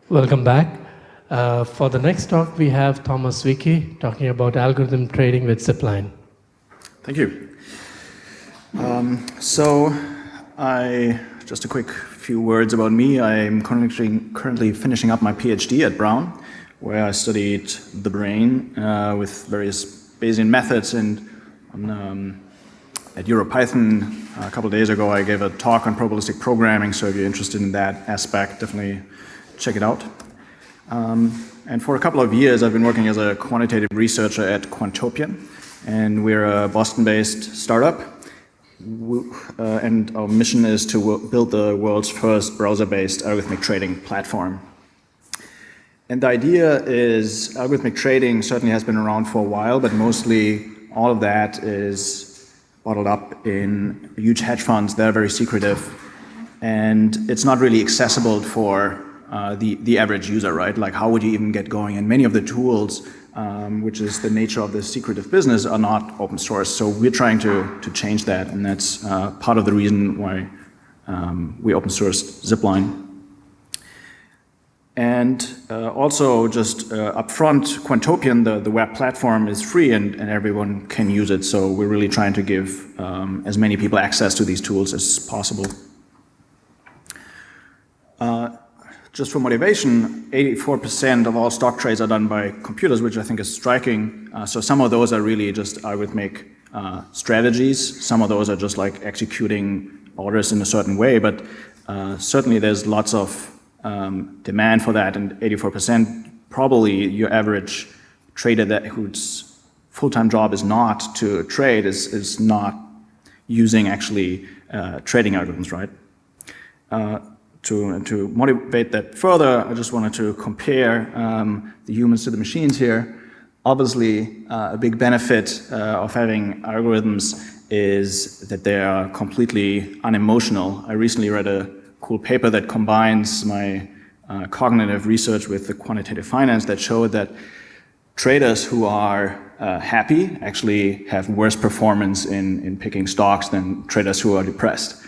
Welcome back. For the next talk, we have Thomas Wiecki talking about algorithm trading with Zipline. Thank you. Just a quick few words about me. I'm currently finishing up my PhD at Brown, where I studied the brain with various Bayesian methods. And at EuroPython a couple of days ago, I gave a talk on probabilistic programming. So if you're interested in that aspect, definitely check it out. And for a couple of years, I've been working as a quantitative researcher at Quantopian. And we're a Boston-based startup. And our mission is to build the world's first browser-based algorithmic trading platform. And the idea is algorithmic trading certainly has been around for a while, but mostly all of that is bottled up in huge hedge funds that are very secretive. And it's not really accessible for the average user, right? Like, how would you even get going? And many of the tools, which is the nature of the secretive business, are not open source. So we're trying to change that, and that's part of the reason why we open sourced Zipline. And also, just upfront, Quantopian, the web platform, is free and everyone can use it. So we're really trying to give as many people access to these tools as possible. Just for motivation, 84% of all stock trades are done by computers, which I think is striking. So some of those are really just algorithmic strategies. Some of those are just like executing orders in a certain way, but certainly there's lots of demand for that, and 84%, probably your average trader whose full-time job is not to trade is not using actually trading algorithms, right? To motivate that further, I just wanted to compare the humans to the machines here. Obviously, a big benefit of having algorithms is that they are completely unemotional. I recently read a cool paper that combines my cognitive research with the quantitative finance that showed that traders who are happy actually have worse performance in picking stocks than traders who are depressed.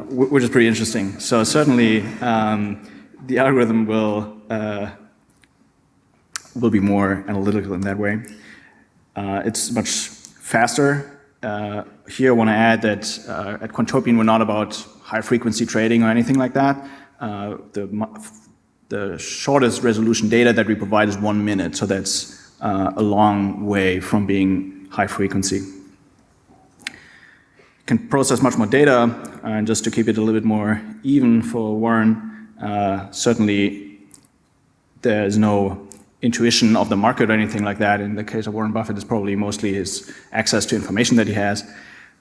Which is pretty interesting. So certainly the algorithm will be more analytical in that way. It's much faster. Here I want to add that at Quantopian we're not about high frequency trading or anything like that. The shortest resolution data that we provide is 1 minute, so that's a long way from being high frequency. Can process much more data, and just to keep it a little bit more even for Warren, certainly there's no intuition of the market or anything like that. In the case of Warren Buffett, it's probably mostly his access to information that he has,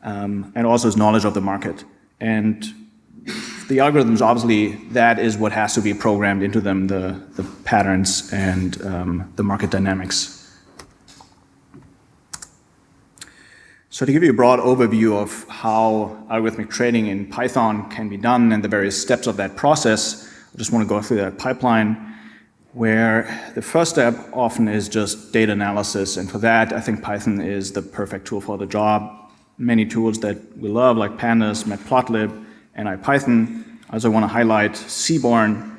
and also his knowledge of the market. And the algorithms, obviously, that is what has to be programmed into them, the patterns and the market dynamics. So to give you a broad overview of how algorithmic trading in Python can be done and the various steps of that process, I just want to go through that pipeline, where the first step often is just data analysis. And for that, I think Python is the perfect tool for the job. Many tools that we love, like Pandas, matplotlib, and IPython. I also want to highlight Seaborn,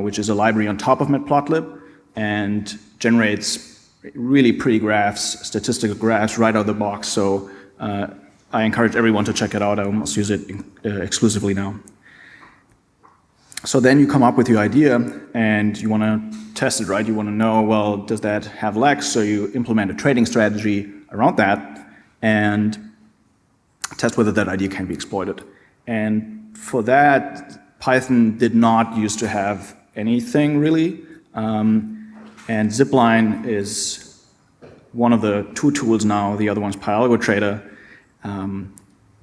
which is a library on top of matplotlib and generates really pretty graphs, statistical graphs right out of the box. So I encourage everyone to check it out. I almost use it exclusively now. So then you come up with your idea and you want to test it, right? You want to know, well, does that have legs? So you implement a trading strategy around that and test whether that idea can be exploited. And for that, Python did not used to have anything really. And Zipline is one of the two tools now. The other one's PyAlgoTrader.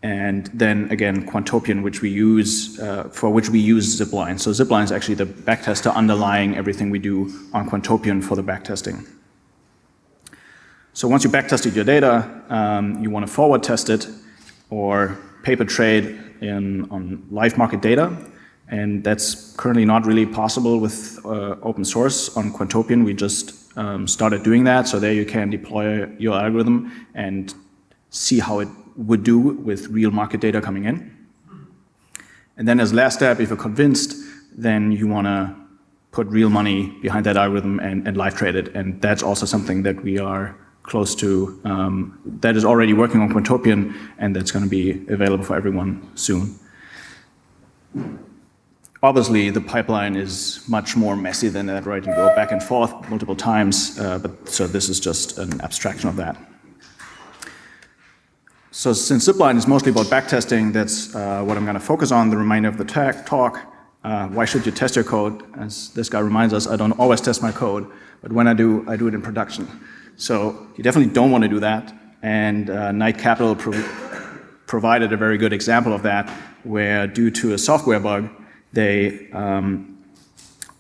And then again, Quantopian, which we use, for which we use Zipline. So Zipline is actually the backtester underlying everything we do on Quantopian for the backtesting. So once you backtested your data, you want to forward test it or paper trade on live market data. And that's currently not really possible with open source on Quantopian. We just started doing that. So there you can deploy your algorithm and see how it would do with real market data coming in. And then as last step, if you're convinced, then you want to put real money behind that algorithm and live trade it. And that's also something that we are close to, that is already working on Quantopian, and that's going to be available for everyone soon. Obviously, the pipeline is much more messy than that, right? You go back and forth multiple times, so this is just an abstraction of that. So since Zipline is mostly about backtesting, that's what I'm going to focus on the remainder of the talk. Why should you test your code? As this guy reminds us, I don't always test my code, but when I do it in production. So you definitely don't want to do that. And Knight Capital provided a very good example of that, where due to a software bug, they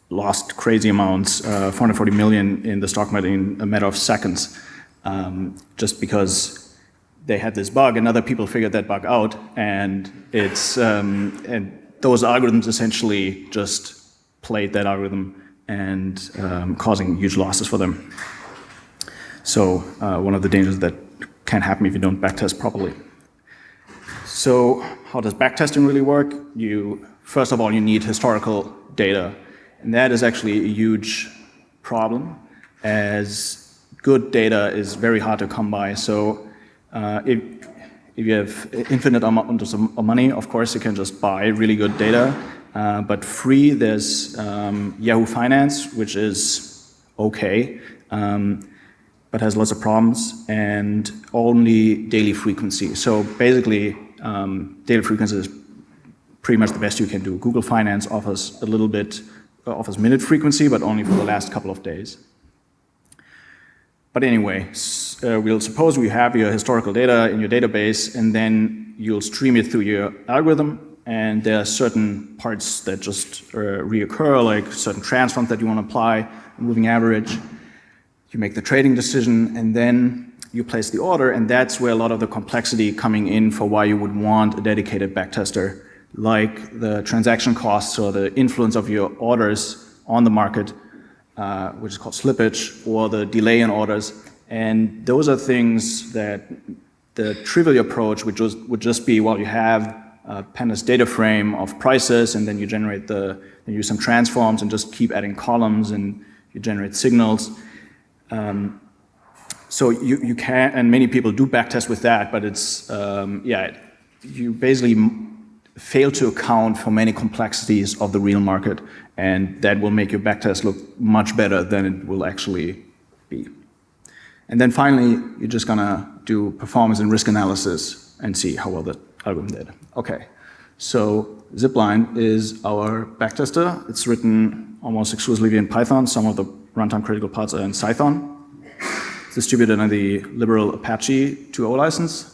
lost crazy amounts, 440 million in the stock market in a matter of seconds, just because they had this bug and other people figured that bug out, and it's and those algorithms essentially just played that algorithm and causing huge losses for them. So one of the dangers that can happen if you don't backtest properly. So how does backtesting really work? First of all, you need historical data, and that is actually a huge problem, as good data is very hard to come by. So if you have infinite amounts of money, of course you can just buy really good data, but free, there's Yahoo Finance, which is okay, but has lots of problems, and only daily frequency. So basically, daily frequency is pretty much the best you can do. Google Finance offers a little bit, offers minute frequency, but only for the last couple of days. But anyway, we'll suppose we have your historical data in your database, and then you'll stream it through your algorithm, and there are certain parts that just reoccur, like certain transforms that you want to apply, moving average. You make the trading decision, and then you place the order, and that's where a lot of the complexity coming in for why you would want a dedicated backtester, like the transaction costs or the influence of your orders on the market, which is called slippage, or the delay in orders. And those are things that the trivial approach would just be, well, you have a Pandas DataFrame of prices, and then you generate you use some transforms and just keep adding columns, and you generate signals. So you can, and many people do backtest with that, but it's, you basically fail to account for many complexities of the real market, and that will make your backtest look much better than it will actually be. And then finally, you're just gonna do performance and risk analysis and see how well the algorithm did. Okay, so Zipline is our backtester. It's written almost exclusively in Python. Some of the runtime critical parts are in Python. It's distributed under the liberal Apache 2.0 license.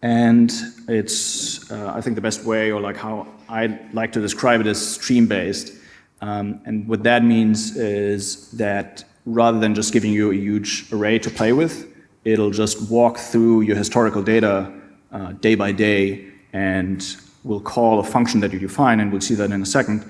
And it's, I think the best way, or like how I like to describe it, is stream-based. And what that means is that rather than just giving you a huge array to play with, it'll just walk through your historical data day by day, and will call a function that you define, and we'll see that in a second,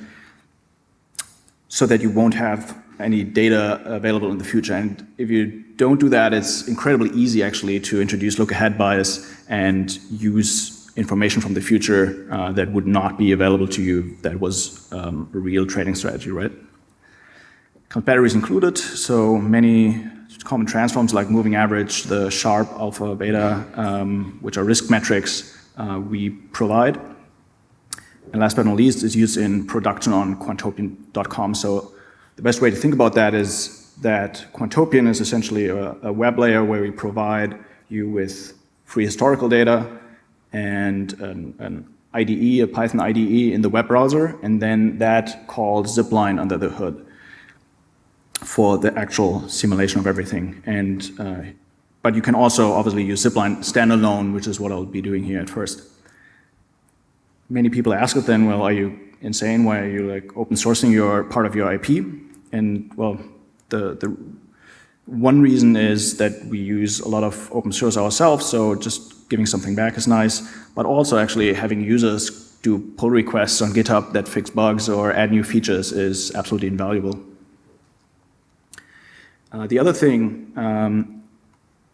so that you won't have any data available in the future. And if you don't do that, it's incredibly easy actually to introduce look-ahead bias and use information from the future that would not be available to you that was a real trading strategy, right? Count batteries included, so many common transforms like moving average, the sharp, alpha, beta, which are risk metrics, we provide. And last but not least, is used in production on quantopian.com. So the best way to think about that is that Quantopian is essentially a web layer where we provide you with free historical data and an IDE, a Python IDE in the web browser, and then that calls Zipline under the hood for the actual simulation of everything. And but you can also obviously use Zipline standalone, which is what I'll be doing here at first. Many people ask it then, well, are you insane? Why are you like open sourcing your part of your IP? And well, the one reason is that we use a lot of open source ourselves, so just giving something back is nice, but also actually having users do pull requests on GitHub that fix bugs or add new features is absolutely invaluable. The other thing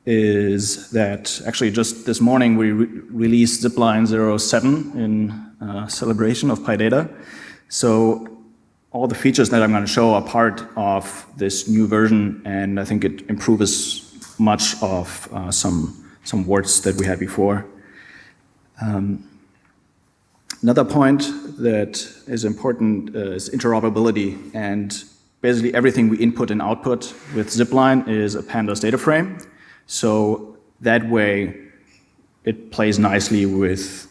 is that actually just this morning we released Zipline 07 in celebration of PyData. So all the features that I'm going to show are part of this new version, and I think it improves much of some words that we had before. Another point that is important is interoperability, and basically everything we input and output with Zipline is a Pandas DataFrame. So that way it plays nicely with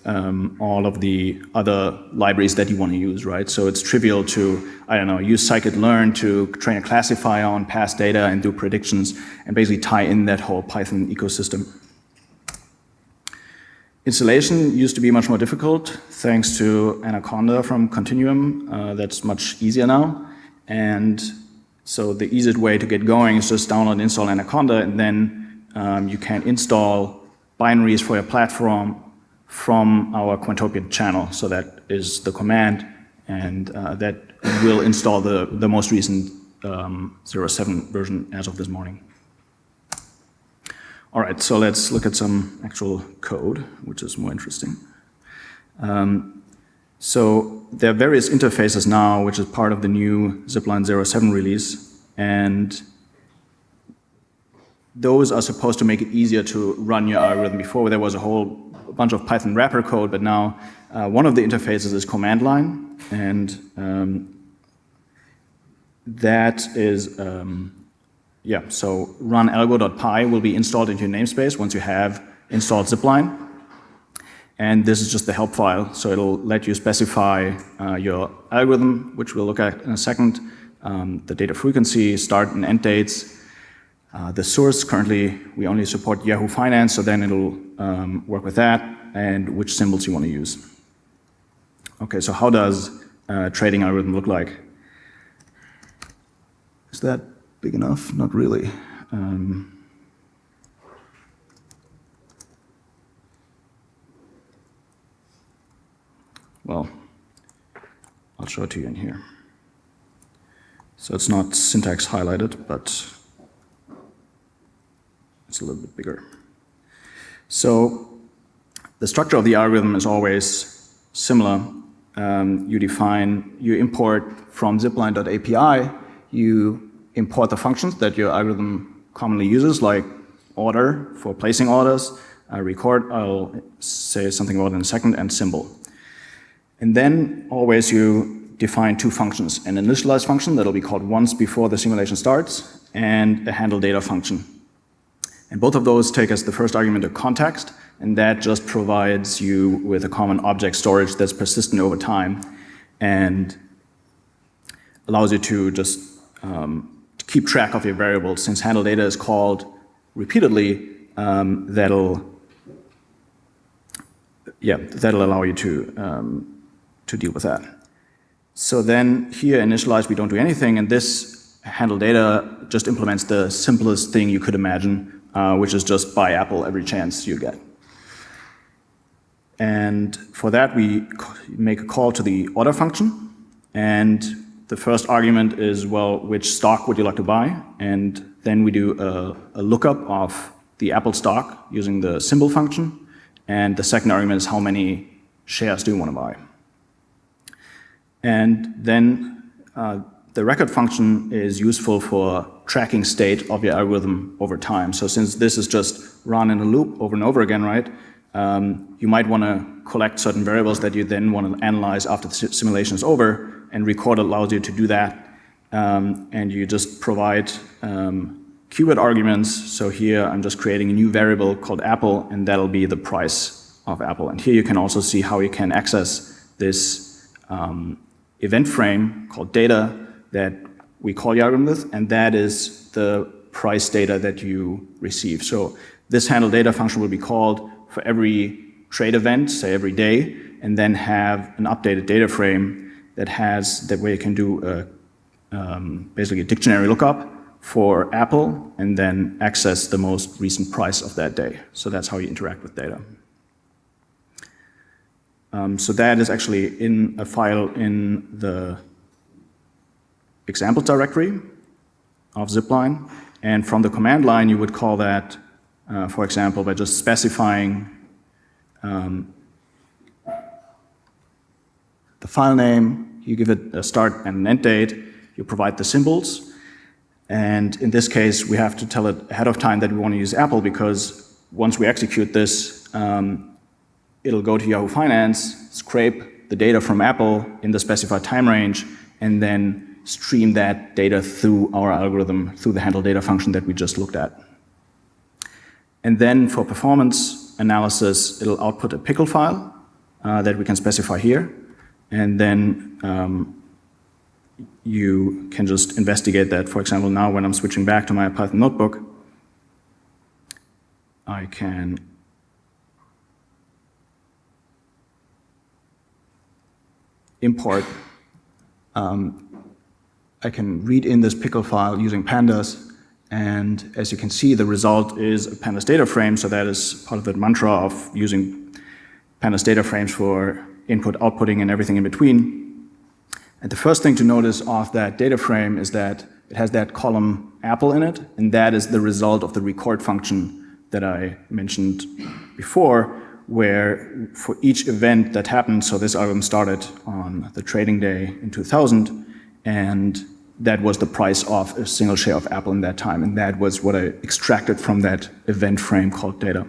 all of the other libraries that you want to use, right? So it's trivial to, I don't know, use scikit-learn to train a classifier on past data and do predictions and basically tie in that whole Python ecosystem. Installation used to be much more difficult thanks to Anaconda from Continuum. That's much easier now. And so the easiest way to get going is just download and install Anaconda, and then you can install binaries for your platform from our Quantopia channel. So that is the command, and that will install the most recent 0.7 version as of this morning. All right, so let's look at some actual code, which is more interesting. So there are various interfaces now, which is part of the new Zipline 0.7 release, and those are supposed to make it easier to run your algorithm. Before there was a whole bunch of Python wrapper code, but now one of the interfaces is command line, and that is, so run algo.py will be installed into your namespace once you have installed Zipline. And this is just the help file, so it'll let you specify your algorithm, which we'll look at in a second, the data frequency, start and end dates, the source. Currently, we only support Yahoo Finance, so then it'll work with that, and which symbols you want to use. Okay, so how does a trading algorithm look like? Is that big enough? Not really. Well, I'll show it to you in here. So it's not syntax highlighted, but it's a little bit bigger. So the structure of the algorithm is always similar. You import from zipline.api, you import the functions that your algorithm commonly uses, like order for placing orders, record, I'll say something about it in a second, and symbol. And then always you define two functions, an initialize function that'll be called once before the simulation starts, and a handle data function. And both of those take as the first argument a context, and that just provides you with a common object storage that's persistent over time and allows you to just keep track of your variables. Since handle data is called repeatedly, that'll allow you to deal with that. So then here, initialize, we don't do anything, and this handle data just implements the simplest thing you could imagine, which is just buy Apple every chance you get. And for that, we make a call to the order function, and the first argument is, well, which stock would you like to buy? And then we do a lookup of the Apple stock using the symbol function, and the second argument is how many shares do you want to buy? And then the record function is useful for tracking state of your algorithm over time. So since this is just run in a loop over and over again, right? You might want to collect certain variables that you then want to analyze after the simulation is over, and record allows you to do that. And you just provide keyword arguments. So here I'm just creating a new variable called Apple, and that'll be the price of Apple. And here you can also see how you can access this event frame called data that we call your algorithm with, and that is the price data that you receive. So this handle data function will be called for every trade event, say every day, and then have an updated data frame that way you can do basically a dictionary lookup for Apple and then access the most recent price of that day. So that's how you interact with data. So that is actually in a file in the examples directory of Zipline. And from the command line, you would call that, for example, by just specifying the file name, you give it a start and an end date, you provide the symbols, and in this case, we have to tell it ahead of time that we want to use Apple, because once we execute this, it'll go to Yahoo Finance, scrape the data from Apple in the specified time range, and then stream that data through our algorithm, through the handle data function that we just looked at. And then for performance analysis, it'll output a pickle file that we can specify here, and then you can just investigate that. For example, now when I'm switching back to my Python notebook, I can import, I can read in this pickle file using pandas, and as you can see, the result is a Pandas DataFrame, so that is part of the mantra of using Pandas DataFrames for input, outputting, and everything in between. And the first thing to notice of that data frame is that it has that column Apple in it, and that is the result of the record function that I mentioned before, where for each event that happened, so this algorithm started on the trading day in 2000, and that was the price of a single share of Apple in that time, and that was what I extracted from that event frame called data.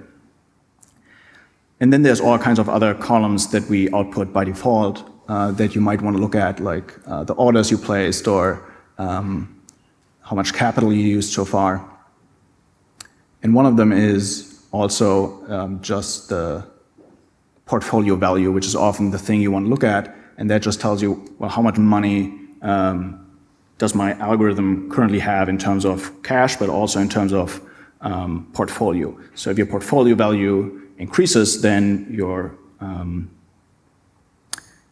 And then there's all kinds of other columns that we output by default that you might want to look at, like the orders you placed or how much capital you used so far. And one of them is also just the portfolio value, which is often the thing you want to look at, and that just tells you, well, how much money does my algorithm currently have in terms of cash, but also in terms of portfolio. So if your portfolio value increases, then your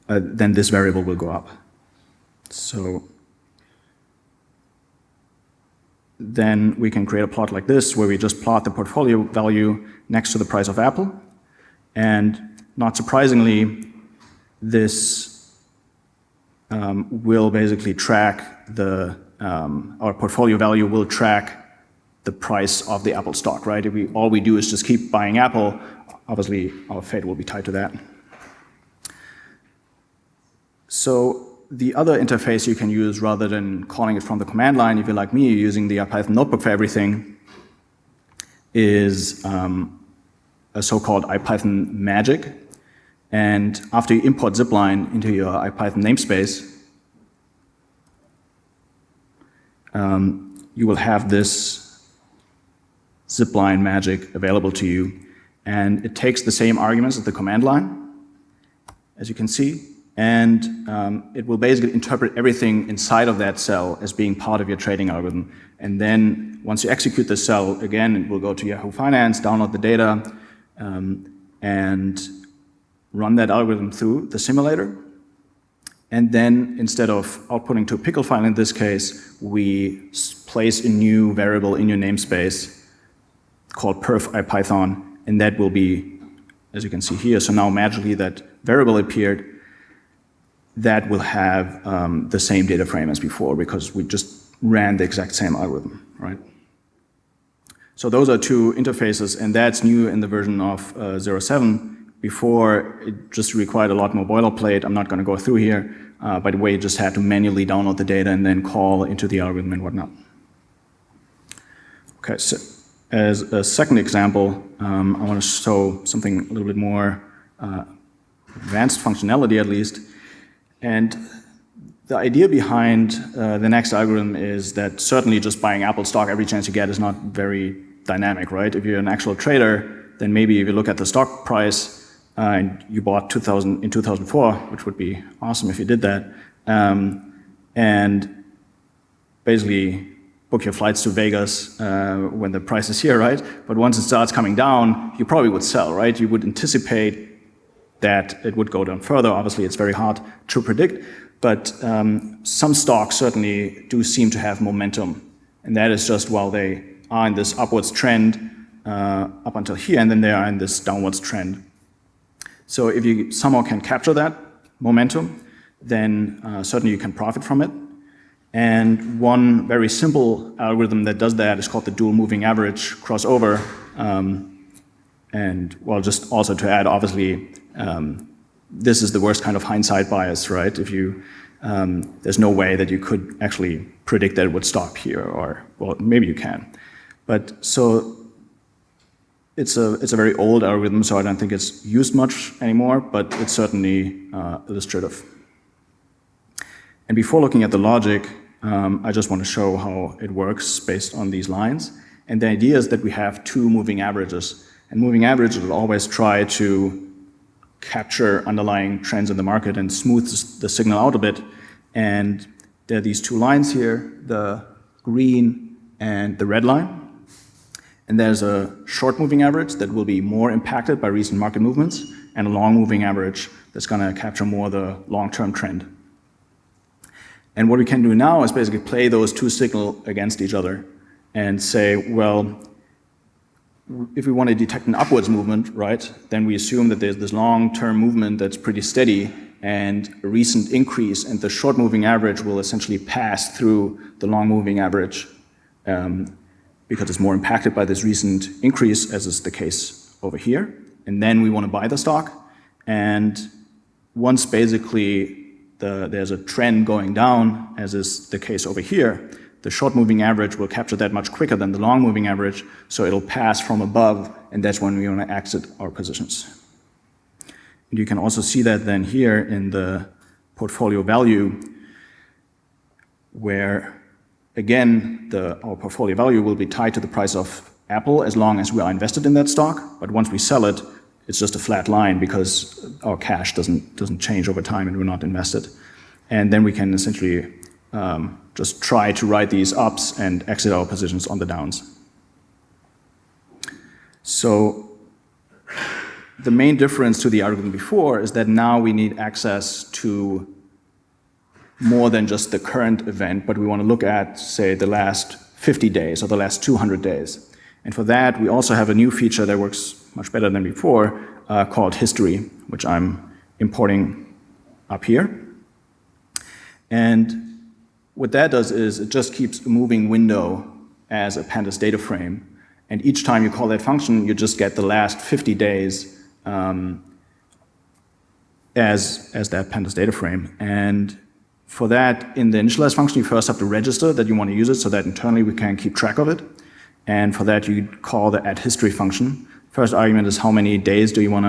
then this variable will go up. So then we can create a plot like this, where we just plot the portfolio value next to the price of Apple. And not surprisingly, this will basically track the, our portfolio value will track the price of the Apple stock, right? If all we do is just keep buying Apple, obviously our fate will be tied to that. So the other interface you can use, rather than calling it from the command line, if you're like me, using the Python notebook for everything, is a so-called IPython magic. And after you import Zipline into your IPython namespace, you will have this Zipline magic available to you. And it takes the same arguments as the command line, as you can see. And it will basically interpret everything inside of that cell as being part of your trading algorithm. And then once you execute the cell, again, it will go to Yahoo Finance, download the data, and run that algorithm through the simulator. And then instead of outputting to a pickle file in this case, we place a new variable in your namespace called perf IPython, and that will be, as you can see here, so now magically that variable appeared. That will have the same data frame as before, because we just ran the exact same algorithm, right? So those are two interfaces, and that's new in the version of 07. Before, it just required a lot more boilerplate. I'm not going to go through here. By the way, you just had to manually download the data and then call into the algorithm and whatnot. Okay, so as a second example, I want to show something a little bit more advanced functionality, at least. And the idea behind the next algorithm is that certainly just buying Apple stock every chance you get is not very dynamic, right? If you're an actual trader, then maybe if you look at the stock price and you bought in 2004, which would be awesome if you did that, and basically book your flights to Vegas when the price is here, right? But once it starts coming down, you probably would sell, right? You would anticipate that it would go down further. Obviously, it's very hard to predict, but some stocks certainly do seem to have momentum, and that is just while they are in this upwards trend up until here, and then they are in this downwards trend. So if you somehow can capture that momentum, then certainly you can profit from it. And one very simple algorithm that does that is called the dual moving average crossover. And well, just also to add, obviously, this is the worst kind of hindsight bias, right? If you there's no way that you could actually predict that it would stop here, or, well, maybe you can. But so it's a very old algorithm, so I don't think it's used much anymore, but it's certainly illustrative. And before looking at the logic, I just want to show how it works based on these lines. And the idea is that we have two moving averages. And moving averages will always try to capture underlying trends in the market and smooth the signal out a bit. And there are these two lines here, the green and the red line. And there's a short moving average that will be more impacted by recent market movements, and a long moving average that's going to capture more the long-term trend. And what we can do now is basically play those two signals against each other and say, well, if we want to detect an upwards movement, right, then we assume that there's this long-term movement that's pretty steady, and a recent increase in the short moving average will essentially pass through the long moving average because it's more impacted by this recent increase, as is the case over here. And then we want to buy the stock. And once basically there's a trend going down, as is the case over here, the short moving average will capture that much quicker than the long moving average, so it'll pass from above, and that's when we want to exit our positions. And you can also see that then here in the portfolio value, where again our portfolio value will be tied to the price of Apple as long as we are invested in that stock, but once we sell it, it's just a flat line because our cash doesn't change over time and we're not invested. And then we can essentially just try to ride these ups and exit our positions on the downs. So the main difference to the algorithm before is that now we need access to more than just the current event, but we want to look at, say, the last 50 days or the last 200 days. And for that, we also have a new feature that works much better than before, called history, which I'm importing up here. And what that does is it just keeps a moving window as a Pandas data frame. And each time you call that function, you just get the last 50 days as that Pandas data frame. And for that, in the initialize function, you first have to register that you want to use it so that internally we can keep track of it. And for that, you call the addHistory function. First argument is how many days do you want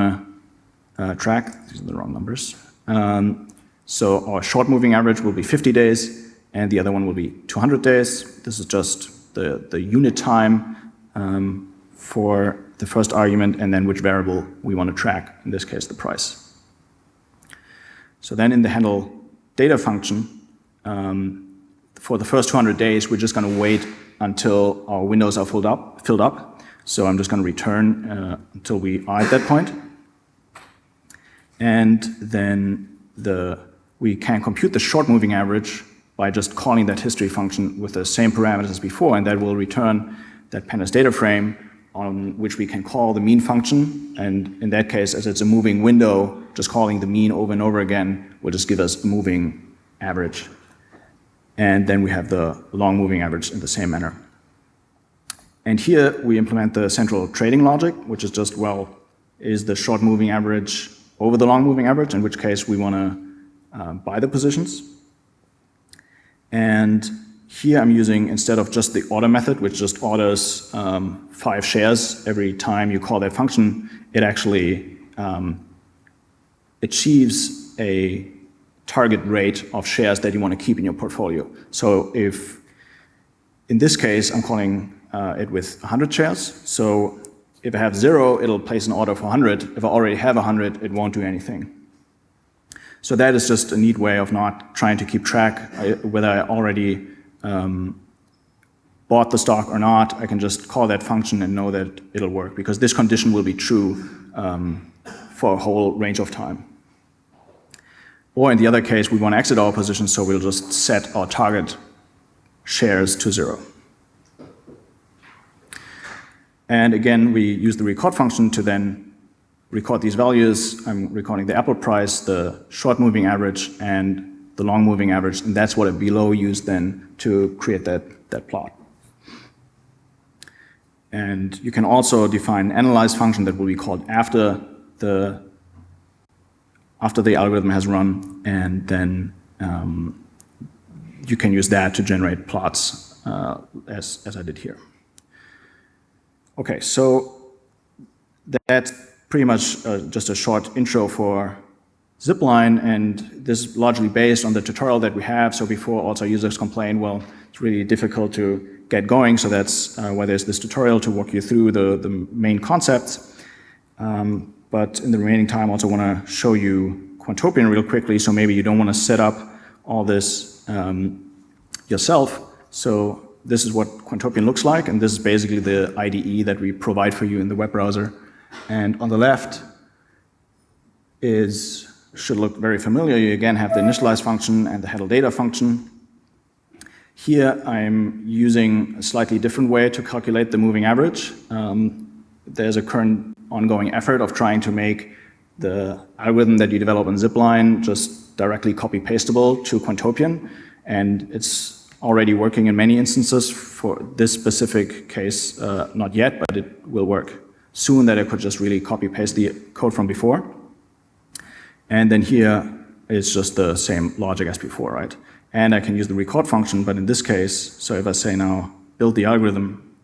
to track. These are the wrong numbers. So our short moving average will be 50 days, and the other one will be 200 days. This is just the unit time for the first argument, and then which variable we want to track, in this case, the price. So then in the handle data function, for the first 200 days, we're just going to wait until our windows are filled up. So I'm just going to return until we are at that point. And then we can compute the short moving average by just calling that history function with the same parameters as before, and that will return that Pandas data frame on which we can call the mean function. And in that case, as it's a moving window, just calling the mean over and over again will just give us a moving average. And then we have the long moving average in the same manner. And here we implement the central trading logic, which is just, well, is the short moving average over the long moving average, in which case we want to buy the positions. And here I'm using, instead of just the order method, which just orders 5 shares every time you call that function, it actually achieves a target rate of shares that you want to keep in your portfolio. So if, in this case, I'm calling it with 100 shares, so if I have 0, it'll place an order for 100. If I already have 100, it won't do anything. So that is just a neat way of not trying to keep track whether I already bought the stock or not. I can just call that function and know that it'll work, because this condition will be true for a whole range of time. Or in the other case, we want to exit our position, so we'll just set our target shares to 0. And again, we use the record function to then record these values. I'm recording the Apple price, the short moving average, and the long moving average, and that's what a below used then to create that plot. And you can also define an analyze function that will be called after the algorithm has run, and then you can use that to generate plots as I did here. Okay, so that's pretty much just a short intro for Zipline, and this is largely based on the tutorial that we have. So before also users complain, well, it's really difficult to get going, so that's why there's this tutorial to walk you through the main concepts. But in the remaining time, I also want to show you Quantopian real quickly, so maybe you don't want to set up all this yourself. So this is what Quantopian looks like, and this is basically the IDE that we provide for you in the web browser. And on the left should look very familiar. You again have the initialize function and the handle data function. Here I'm using a slightly different way to calculate the moving average. There's a current ongoing effort of trying to make the algorithm that you develop in Zipline just directly copy-pastable to Quantopian, and it's already working in many instances. For this specific case, not yet, but it will work soon, that I could just really copy-paste the code from before. And then here it's just the same logic as before, right? And I can use the record function, but in this case, so if I say now build the algorithm,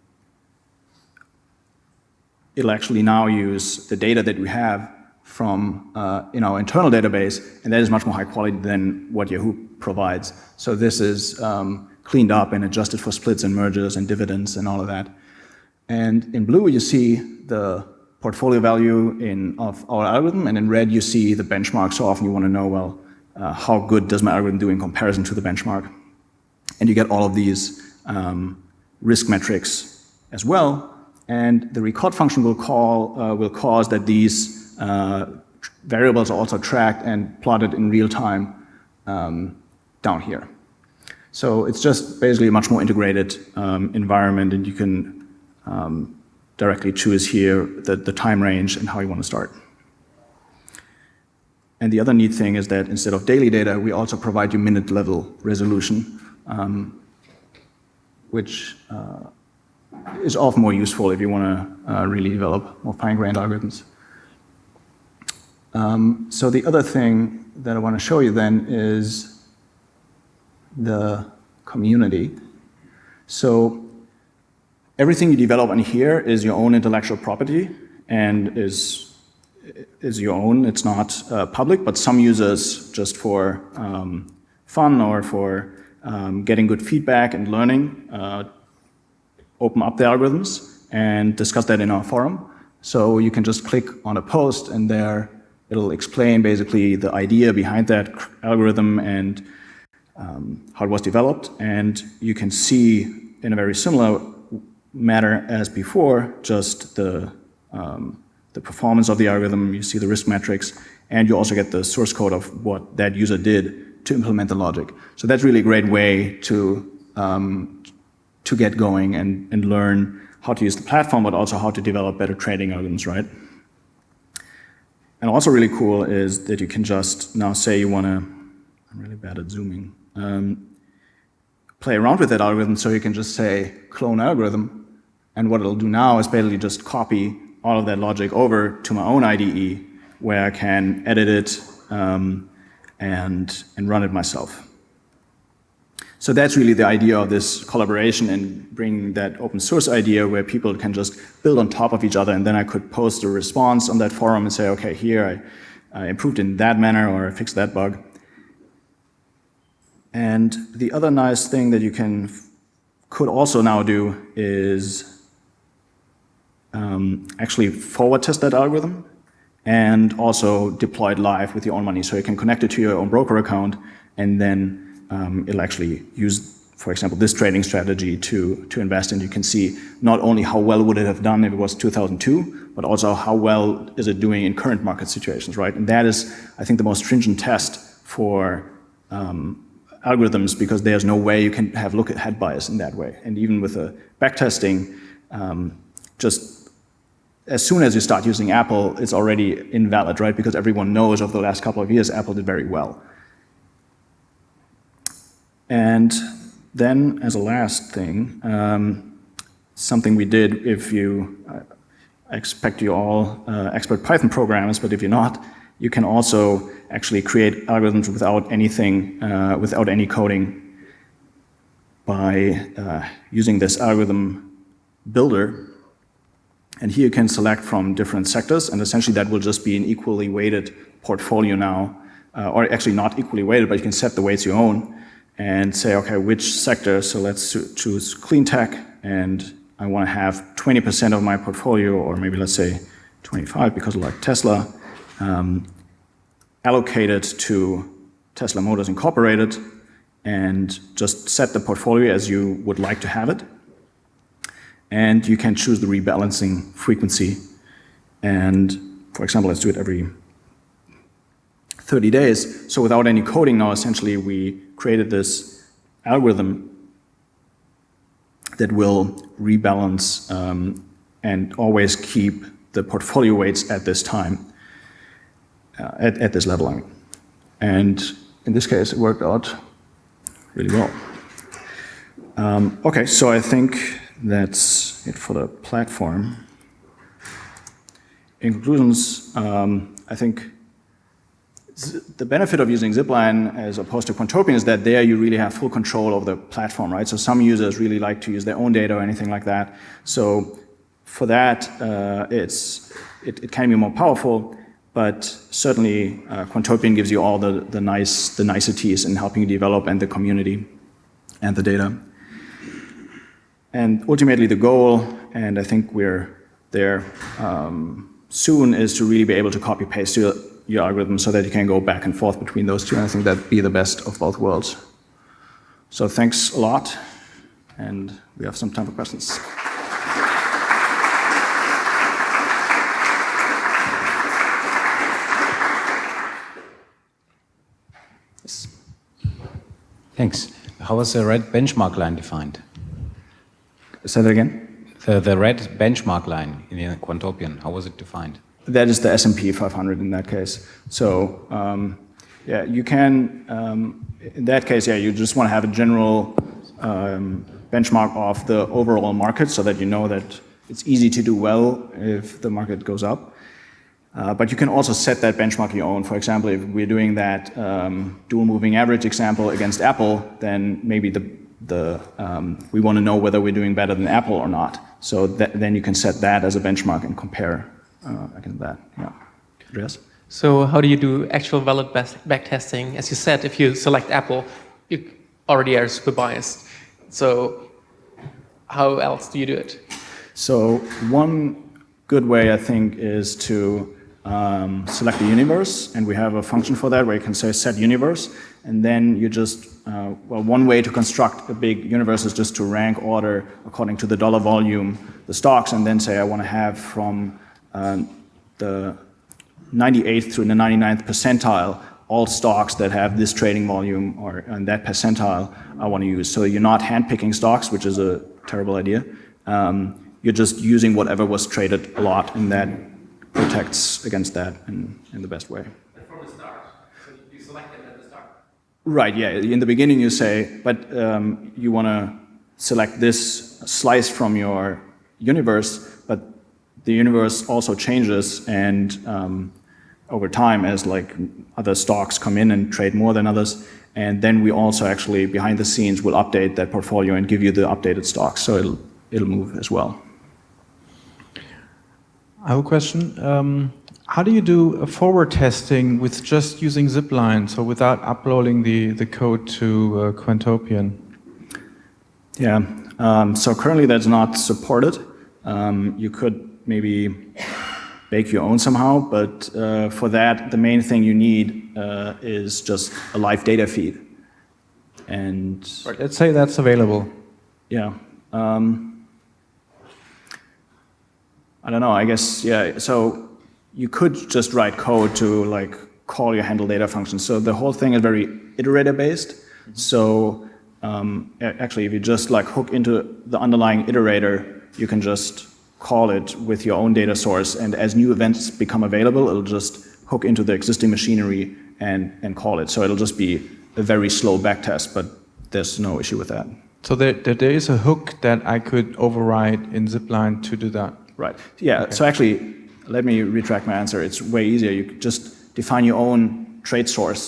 it'll actually now use the data that we have from in our internal database, and that is much more high quality than what Yahoo provides. So this is cleaned up and adjusted for splits and mergers and dividends and all of that. And in blue you see the portfolio value of our algorithm, and in red you see the benchmark. So often you want to know, well, how good does my algorithm do in comparison to the benchmark? And you get all of these risk metrics as well. And the record function will cause that these variables are also tracked and plotted in real time down here. So it's just basically a much more integrated environment, and you can directly choose here the time range and how you want to start. And the other neat thing is that instead of daily data, we also provide you minute level resolution, which is often more useful if you want to really develop more fine-grained algorithms. So the other thing that I want to show you then is the community. So everything you develop on here is your own intellectual property and is your own. It's not public, but some users, just for fun or for getting good feedback and learning, open up the algorithms and discuss that in our forum. So you can just click on a post, and there it'll explain basically the idea behind that algorithm and how it was developed. And you can see in a very similar manner as before, just the performance of the algorithm. You see the risk metrics, and you also get the source code of what that user did to implement the logic. So that's really a great way to get going and learn how to use the platform, but also how to develop better trading algorithms, right? And also really cool is that you can just now say you want to, I'm really bad at zooming, play around with that algorithm. So you can just say clone algorithm, and what it'll do now is basically just copy all of that logic over to my own IDE, where I can edit it and run it myself. So that's really the idea of this collaboration and bringing that open source idea where people can just build on top of each other, and then I could post a response on that forum and say, okay, here I improved in that manner, or I fixed that bug. And the other nice thing that you could also now do is actually forward test that algorithm and also deploy it live with your own money. So you can connect it to your own broker account, and then it'll actually use, for example, this trading strategy to invest in. You can see not only how well would it have done if it was 2002, but also how well is it doing in current market situations, right? And that is, I think, the most stringent test for algorithms, because there's no way you can have look-ahead bias in that way. And even with the backtesting, just as soon as you start using Apple, it's already invalid, right? Because everyone knows over the last couple of years, Apple did very well. And then, as a last thing, something we did, I expect you all expert Python programmers, but if you're not, You can also actually create algorithms without anything, without any coding by using this algorithm builder. And here you can select from different sectors, and essentially that will just be an equally weighted portfolio now, or actually not equally weighted, but you can set the weights you own and say, okay, which sector, so let's choose clean tech, and I want to have 20% of my portfolio, or maybe let's say 25 because I like Tesla, allocated to Tesla Motors Incorporated, and just set the portfolio as you would like to have it. And you can choose the rebalancing frequency. And for example, let's do it every 30 days. So without any coding now, essentially, we created this algorithm that will rebalance and always keep the portfolio weights at this time, at this level. And in this case, it worked out really well. Okay, so I think that's it for the platform. In conclusions, I think the benefit of using Zipline as opposed to Quantopian is that there you really have full control of the platform, right? So some users really like to use their own data or anything like that. So for that, it can be more powerful, but certainly Quantopian gives you all the niceties in helping you develop and the community and the data. And ultimately the goal, and I think we're there soon, is to really be able to copy-paste your algorithm so that you can go back and forth between those two, and I think that'd be the best of both worlds. So thanks a lot, and we have some time for questions. Yes. Thanks. How was the red benchmark line defined? Say that again? The red benchmark line in Quantopian, how was it defined? That is the S&P 500 in that case. So yeah, you can, in that case, yeah, you just want to have a general benchmark of the overall market so that you know that it's easy to do well if the market goes up. But you can also set that benchmark your own. For example, if we're doing that dual moving average example against Apple, then maybe we want to know whether we're doing better than Apple or not. So then you can set that as a benchmark and compare against that. Yeah. Andreas? So how do you do actual valid backtesting? As you said, if you select Apple, you already are super biased. So how else do you do it? So one good way, I think, is to select the universe, and we have a function for that where you can say set universe, and then you just, well, one way to construct a big universe is just to rank order according to the dollar volume the stocks, and then say I want to have from the 98th to the 99th percentile all stocks that have this trading volume or in that percentile I want to use. So you're not handpicking stocks, which is a terrible idea. You're just using whatever was traded a lot, and that protects against that in the best way. But from the start, so you select it at the start. Right, yeah. In the beginning you say, but you want to select this slice from your universe, but the universe also changes, and over time as like other stocks come in and trade more than others, and then we also actually behind the scenes will update that portfolio and give you the updated stocks, so it'll move as well. I have a question. How do you do a forward testing with just using Zipline, so without uploading the code to Quantopian? Yeah, so currently that's not supported. You could maybe bake your own somehow, but for that, the main thing you need is just a live data feed. And let's say that's available. Yeah. I don't know, I guess, yeah, so you could just write code to like call your handle data function. So the whole thing is very iterator based. Mm-hmm. So actually if you just like hook into the underlying iterator, you can just call it with your own data source, and as new events become available, it'll just hook into the existing machinery and call it. So it'll just be a very slow backtest, but there's no issue with that. So there is a hook that I could override in Zipline to do that? Right. Yeah. Okay. So actually, let me retract my answer. It's way easier. You just define your own trade source.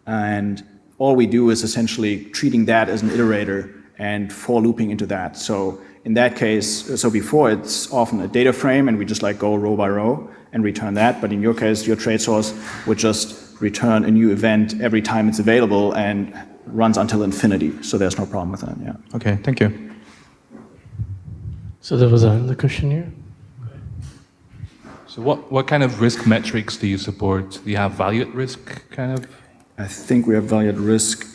And all we do is essentially treating that as an iterator and for looping into that. So in that case, so before it's often a data frame and we just like go row by row and return that. But in your case, your trade source would just return a new event every time it's available and runs until infinity. So there's no problem with that, yeah. Okay, thank you. So there was another question here. So what kind of risk metrics do you support? Do you have value at risk kind of? I think we have value at risk.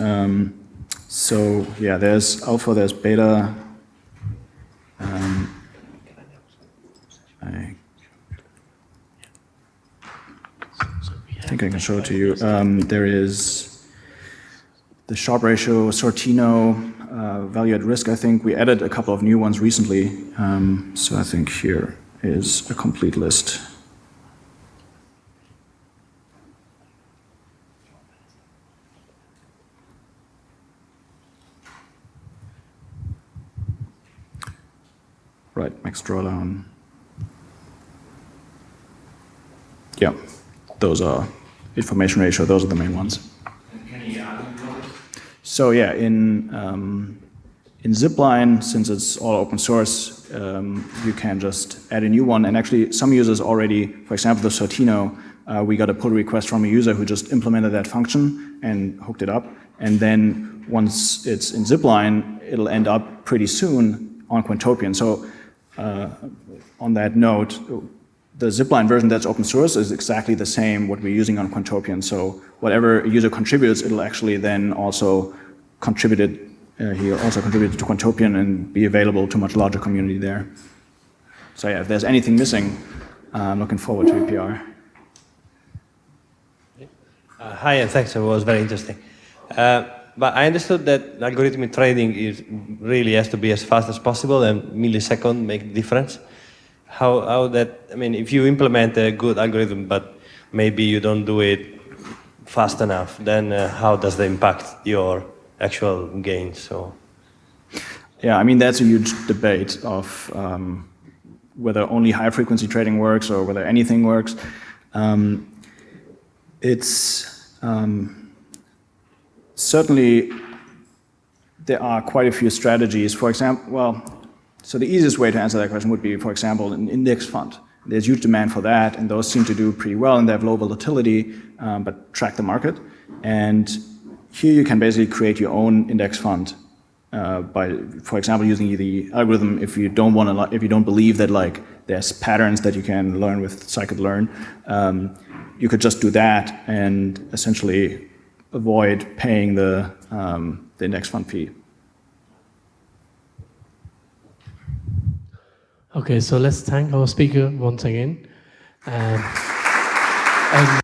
So yeah, there's alpha, there's beta. I think I can show it to you. There is the Sharpe ratio, Sortino, value at risk. I think we added a couple of new ones recently. So I think here is a complete list. Right, max drawdown. Yeah, those are information ratio, those are the main ones. So yeah, in Zipline, since it's all open source, you can just add a new one. And actually, some users already, for example, the Sortino, we got a pull request from a user who just implemented that function and hooked it up. And then once it's in Zipline, it'll end up pretty soon on Quantopian. So on that note, the Zipline version that's open source is exactly the same what we're using on Quantopian. So whatever a user contributes, it'll actually then also contributed to Quantopian and be available to a much larger community there. So yeah, if there's anything missing, I'm looking forward to EPR. Hi, and thanks. It was very interesting. But I understood that algorithmic trading really has to be as fast as possible, and millisecond make a difference. How that, I mean, if you implement a good algorithm, but maybe you don't do it fast enough, then how does that impact your actual gains? So, yeah, I mean, that's a huge debate of whether only high frequency trading works or whether anything works. Certainly, there are quite a few strategies. For example, well, so the easiest way to answer that question would be, for example, an index fund. There's huge demand for that, and those seem to do pretty well, and they have low volatility, but track the market. And here you can basically create your own index fund by, for example, using the algorithm. If you don't believe that like there's patterns that you can learn with scikit-learn, you could just do that and essentially avoid paying the index fund fee. Okay, so let's thank our speaker once again. And